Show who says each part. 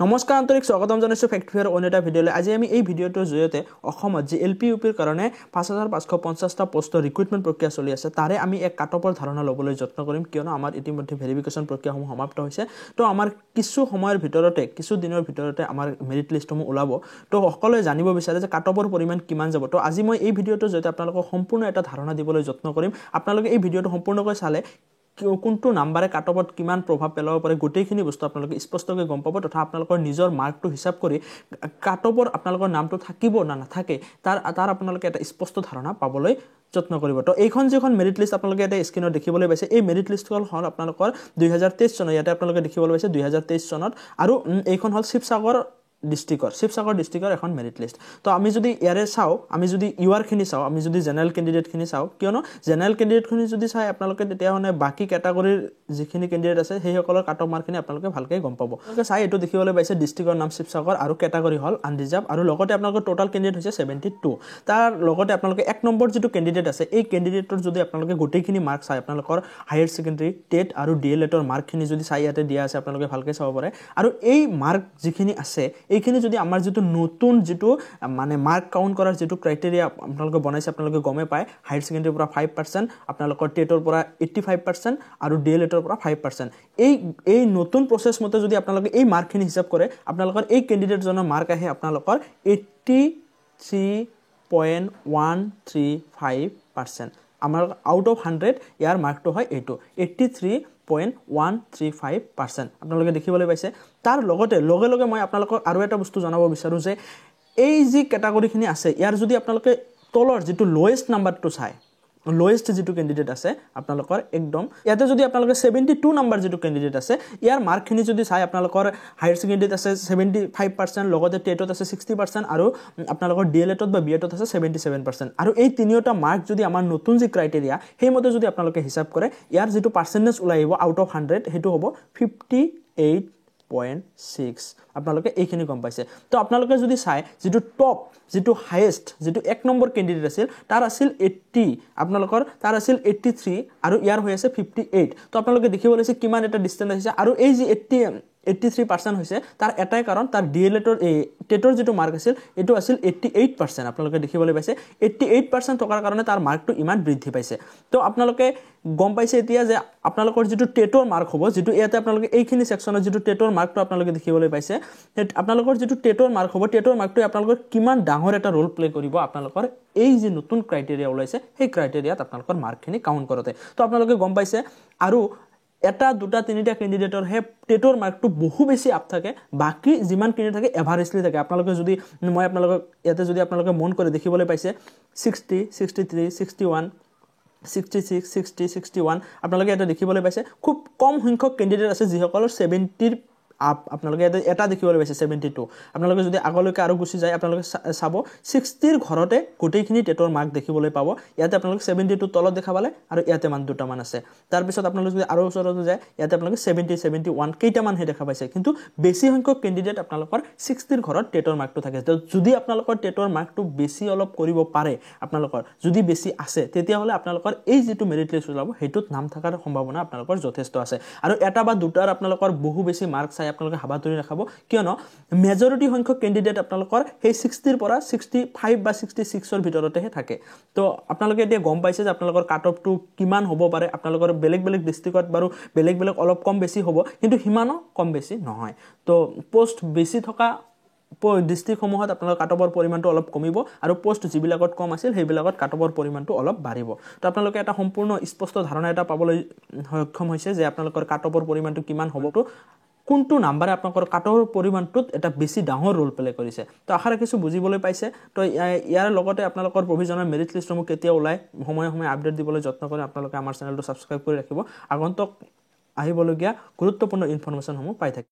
Speaker 1: নমস্কাৰ আন্তৰিক স্বাগতম জনাইছো ফেক্টৰীৰ অন্য এটা ভিডিঅ'লৈ। আজি আমি এই ভিডিঅ'টোৰ জৰিয়তে অসমত যি এলপি ইউপিৰ কাৰণে 5550টা পোষ্টৰ ৰিক্ৰুটমেণ্ট প্ৰক্ৰিয়া চলি আছে তাৰে আমি এক কাটঅপৰ ধাৰণা ল'বলৈ যত্ন কৰিম, কিয়নো আমাৰ ইতিমধ্যে ভেৰিফিকেশ্যন প্ৰক্ৰিয়াসমূহ সমাপ্ত হৈছে। তো আমাৰ কিছু সময়ৰ ভিতৰতে কিছু দিনৰ ভিতৰতে আমাৰ মেৰিট লিষ্টসমূহ ওলাব। তো সকলোৱে জানিব বিচাৰে যে কাটঅপৰ পৰিমাণ কিমান যাব। তো আজি মই এই ভিডিঅ'টোৰ জৰিয়তে আপোনালোকক সম্পূৰ্ণ এটা ধাৰণা দিবলৈ যত্ন কৰিম। আপোনালোকে এই ভিডিঅ'টো সম্পূৰ্ণকৈ চালে কোনটো নাম্বাৰে কাটঅপত কিমান প্ৰভাৱ পেলাব পাৰে গোটেইখিনি বস্তু আপোনালোকে স্পষ্টকৈ গম পাব, তথা আপোনালোকৰ নিজৰ মাৰ্কটো হিচাপ কৰি কাটঅপৰ আপোনালোকৰ নামটো থাকিব না নাথাকে তাৰ আপোনালোকে এটা স্পষ্ট ধাৰণা পাবলৈ যত্ন কৰিব। তো এইখন যিখন মেৰিট লিষ্ট আপোনালোকে এটা স্ক্ৰীনত দেখিবলৈ পাইছে, এই মেৰিট লিষ্টখন হ'ল আপোনালোকৰ 2023 চনত, ইয়াতে আপোনালোকে দেখিবলৈ পাইছে 2023 চনত, আৰু এইখন হ'ল শিৱসাগৰ ডিষ্ট্ৰিক্টৰ এখন মেৰিট লিষ্ট। তো আমি যদি ইয়াৰে চাওঁ, আমি যদি ইউআৰখিনি চাওঁ, আমি যদি জেনেৰেল কেণ্ডিডেটখিনি চাওঁ, কিয়নো জেনেৰেল কেণ্ডিডেটখিনি যদি চাই আপোনালোকে তেতিয়া মানে বাকী কেটাগৰীৰ যিখিনি কেণ্ডিডেট আছে সেইসকলৰ কাটঅপ মাৰ্কখিনি আপোনালোকে ভালকৈ গম পাব। আপোনালোকে চাই এইটো দেখিবলৈ পাইছে ডিষ্ট্ৰিক্টৰ নাম শিৱসাগৰ আৰু কেটাগৰী হ'ল আনৰিজাৰ্ভ, আৰু লগতে আপোনালোকৰ টোটাল কেণ্ডিডেট হৈছে 72। তাৰ লগতে আপোনালোকে এক নম্বৰ যিটো কেণ্ডিডেট আছে এই কেণ্ডিডেটৰ যদি আপোনালোকে গোটেইখিনি মাৰ্ক চাই আপোনালোকৰ হায়াৰ ছেকেণ্ডেৰী টেট আৰু ডিএলএডৰ মাৰ্কখিনি যদি চাই ইয়াতে দিয়া আছে আপোনালোকে ভালকৈ চাব পাৰে। আৰু এই মাৰ্ক যিখিনি আছে এইখিনি যদি আমাৰ যিটো নতুন যিটো মানে মাৰ্ক কাউণ্ট কৰাৰ যিটো ক্ৰাইটেৰিয়া আপোনালোকে বনাইছে আপোনালোকে গমে পায়, হায়াৰ ছেকেণ্ডেৰীৰ পৰা 5%, আপোনালোকৰ টেটৰ পৰা 85% আৰু ডিএলএডৰ পৰা 5%। এই নতুন প্ৰচেছ মতে যদি আপোনালোকে এই মাৰ্কখিনি হিচাপ কৰে আপোনালোকৰ এই কেণ্ডিডেটজনৰ মাৰ্ক আহে আপোনালোকৰ 83.135%। আমাৰ আউট অফ 100 ইয়াৰ মাৰ্কটো হয় এইটো 83.135%। আপোনালোকে দেখিবলৈ পাইছে। তাৰ লগতে লগে লগে মই আপোনালোকক আৰু এটা বস্তু জনাব বিচাৰোঁ যে এই যি কেটাগৰীখিনি আছে ইয়াৰ যদি আপোনালোকে তলৰ যিটো লৱেষ্ট নাম্বাৰটো চায়, লৱেষ্ট যিটো কেণ্ডিডেট আছে আপোনালোকৰ একদম ইয়াতে যদি আপোনালোকে 72 নাম্বাৰ যিটো কেণ্ডিডেট আছে ইয়াৰ মাৰ্কখিনি যদি চাই আপোনালোকৰ হায়াৰ ছেকেণ্ডেৰীত আছে 75%, লগতে টেটত আছে 60% আৰু আপোনালোকৰ ডিএলএডত বা বিএডত আছে 77%। আৰু এই তিনিওটা মাৰ্ক যদি আমাৰ নতুন যি ক্ৰাইটেৰিয়া সেইমতে যদি আপোনালোকে হিচাপ কৰে ইয়াৰ যিটো পাৰ্চেণ্টেজ ওলাই আহিব আউট অফ 100 সেইটো হ'ব 58.6। আপোনালোকে এইখিনি গম পাইছে। তো আপোনালোকে যদি চাই যিটো টপ যিটো হায়েষ্ট যিটো এক নম্বৰ কেণ্ডিডেট আছিল তাৰ আছিল 80, আপোনালোকৰ তাৰ আছিল 83 আৰু ইয়াৰ হৈ আছে 58। তো আপোনালোকে দেখিব লৈছে কিমান এটা ডিষ্টেঞ্চ আহিছে। আৰু এই যি 83% হৈছে তাৰ এটাই কাৰণ তাৰ ডিএলএডৰ টেটৰ যিটো মাৰ্ক আছিল এইটো আছিল 88%। আপোনালোকে দেখিবলৈ পাইছে 88% থকাৰ কাৰণে তাৰ মাৰ্কটো ইমান বৃদ্ধি পাইছে। তো আপোনালোকে গম পাইছে এতিয়া যে আপোনালোকৰ যিটো টেটৰ মাৰ্ক হ'ব, যিটো ইয়াতে আপোনালোকে এইখিনি ছেকশ্যনত যিটো টেটৰ মাৰ্কটো আপোনালোকে দেখিবলৈ পাইছে, আপোনালোকৰ যিটো টেটৰ মাৰ্ক হ'ব টেটৰ মাৰ্কটোৱে আপোনালোকৰ কিমান ডাঙৰ এটা ৰোল প্লে কৰিব আপোনালোকৰ এই যি নতুন ক্ৰাইটেৰিয়া ওলাইছে সেই ক্ৰাইটেৰিয়াত আপোনালোকৰ মাৰ্কখিনি কাউণ্ট কৰোঁতে। তো আপোনালোকে গম পাইছে। আৰু এটা দুটা তিনিটা কেণ্ডিডেটৰ হে টেটৰ মাৰ্কটো বহু বেছি আপ থাকে, বাকী যিমান কেণ্ডিডেট থাকে এভাৰেজলি থাকে। আপোনালোকে যদি মই আপোনালোকক ইয়াতে যদি আপোনালোকে মন কৰি দেখিবলৈ পাইছে 60, 63, 61, 66, 60, 61 আপোনালোকে ইয়াতে দেখিবলৈ পাইছে। খুব কম সংখ্যক কেণ্ডিডেট আছে যিসকলৰ 70ৰ আপ আপোনালোকে এটা দেখিবলৈ পাইছে 72। আপোনালোকে যদি আগলৈকে আৰু গুচি যায় আপোনালোকে চাব 60ৰ ঘৰতে গোটেইখিনি টেটৰ মাৰ্ক দেখিবলৈ পাব। ইয়াতে আপোনালোকে 72 তলত দেখা পালে আৰু ইয়াতে মান দুটামান আছে। তাৰপিছত আপোনালোকে যদি আৰু ওচৰত যায় ইয়াতে আপোনালোকে 70, 71 কেইটামানহে দেখা পাইছে, কিন্তু বেছি সংখ্যক কেণ্ডিডেট আপোনালোকৰ 60ৰ ঘৰত টেটৰ মাৰ্কটো থাকে। তো যদি আপোনালোকৰ টেটৰ মাৰ্কটো বেছি অলপ কৰিব পাৰে, আপোনালোকৰ যদি বেছি আছে তেতিয়াহ'লে আপোনালোকৰ এই যিটো মেৰিট লিষ্ট ওলাব সেইটোত নাম থকাৰ সম্ভাৱনা আপোনালোকৰ যথেষ্ট আছে। আৰু এটা বা দুটাৰ আপোনালোকৰ বহু বেছি মাৰ্ক চাই আপোনালোকে হাবাথুৰি নাখাব, কিয়নো মেজৰিটি সংখ্যক কেণ্ডিডেট আপোনালোকৰ সেই 60ৰ পৰা 65 বা 66ৰ ভিতৰতেহে থাকে। তো আপোনালোকে এতিয়া গম পাইছে যে আপোনালোকৰ কাট অফটো কিমান হ'ব পাৰে। আপোনালোকৰ বেলেগ বেলেগ ডিষ্ট্ৰিক্টত বাৰু বেলেগ বেলেগ অলপ কম বেছি হ'ব, কিন্তু সিমানো কম বেছি নহয়। তো পোষ্ট বেছি থকা ডিষ্ট্ৰিক্টসমূহত আপোনালোকৰ কাটঅপৰ পৰিমাণটো অলপ কমিব, আৰু পোষ্ট যিবিলাকত কম আছিল সেইবিলাকত কাটঅপৰ পৰিমাণটো অলপ বাঢ়িব। তো আপোনালোকে এটা সম্পূৰ্ণ স্পষ্ট ধাৰণা এটা পাবলৈ সক্ষম হৈছে যে আপোনালোকৰ কাটঅপৰ পৰিমাণটো কিমান হ'বতো কোনটো নাম্বাৰে আপোনালোকৰ কাটৰ পৰিমাণটোত এটা বেছি ডাঙৰ ৰোল প্লে কৰিছে। তো আশা ৰাখিছোঁ বুজিবলৈ পাইছে। তো ইয়াৰ লগতে আপোনালোকৰ প্ৰভিজনৰ মেৰিট লিষ্টসমূহ কেতিয়া ওলায় সময়ে সময়ে আপডেট দিবলৈ যত্ন কৰি আপোনালোকে আমাৰ চেনেলটো ছাবস্ক্ৰাইব কৰি ৰাখিব। আগন্তুক আহিবলগীয়া গুৰুত্বপূৰ্ণ ইনফৰমেশ্যনসমূহ পাই থাকিব।